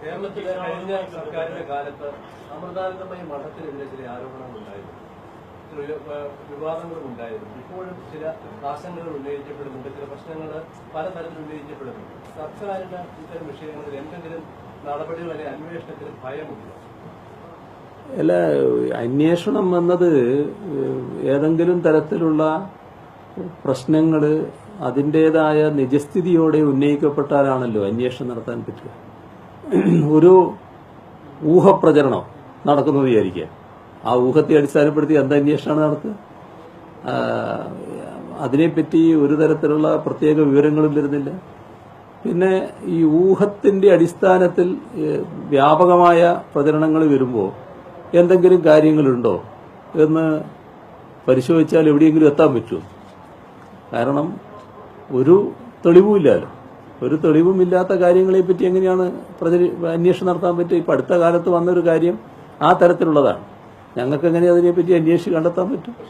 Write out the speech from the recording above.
കേരളത്തിലെ കഴിഞ്ഞ സർക്കാരിന്റെ കാലത്ത് അമൃതാനന്ദമയി മഠത്തിനെതിരെ ചില ആരോപണങ്ങൾ ഉണ്ടായിരുന്നു, വിവാദങ്ങളും ഉണ്ടായിരുന്നു. ഇപ്പോഴും ചില ആശങ്കകൾ ഉന്നയിക്കപ്പെടുന്നുണ്ട്, ചില പ്രശ്നങ്ങൾ പലതരത്തിൽ ഉന്നയിക്കപ്പെടുന്നുണ്ട്. സർക്കാരിന് ഇത്തരം വിഷയങ്ങളിൽ എന്തെങ്കിലും നടപടികൾ അല്ലെങ്കിൽ അന്വേഷണത്തിന് ഭയമുണ്ട്? അല്ല, അന്വേഷണം എന്നത് ഏതെങ്കിലും തരത്തിലുള്ള പ്രശ്നങ്ങൾ അതിൻ്റെതായ നിജസ്ഥിതിയോടെ ഉന്നയിക്കപ്പെട്ടാലാണല്ലോ അന്വേഷണം നടത്താൻ പറ്റുക. ഒരു ഊഹപ്രചരണം നടക്കുന്നത് വിചാരിക്കുക, ആ ഊഹത്തെ അടിസ്ഥാനപ്പെടുത്തി എന്ത് അന്വേഷണമാണ് നടത്തുക? അതിനെപ്പറ്റി ഒരു തരത്തിലുള്ള പ്രത്യേക വിവരങ്ങളും വരുന്നില്ല. പിന്നെ ഈ ഊഹത്തിന്റെ അടിസ്ഥാനത്തിൽ വ്യാപകമായ പ്രചരണങ്ങൾ വരുമ്പോൾ എന്തെങ്കിലും കാര്യങ്ങളുണ്ടോ എന്ന് പരിശോധിച്ചാൽ എവിടെയെങ്കിലും എത്താൻ പറ്റുമോ? കാരണം ഒരു തെളിവുമില്ലല്ലോ. ഒരു തെളിവുമില്ലാത്ത കാര്യങ്ങളെപ്പറ്റി എങ്ങനെയാണ് അന്വേഷണം നടത്താൻ പറ്റുക? ഇപ്പം അടുത്ത കാലത്ത് വന്നൊരു കാര്യം ആ തരത്തിലുള്ളതാണ്. ഞങ്ങൾക്ക് എങ്ങനെ അതിനെപ്പറ്റി അന്വേഷിച്ച് കണ്ടെത്താൻ പറ്റും?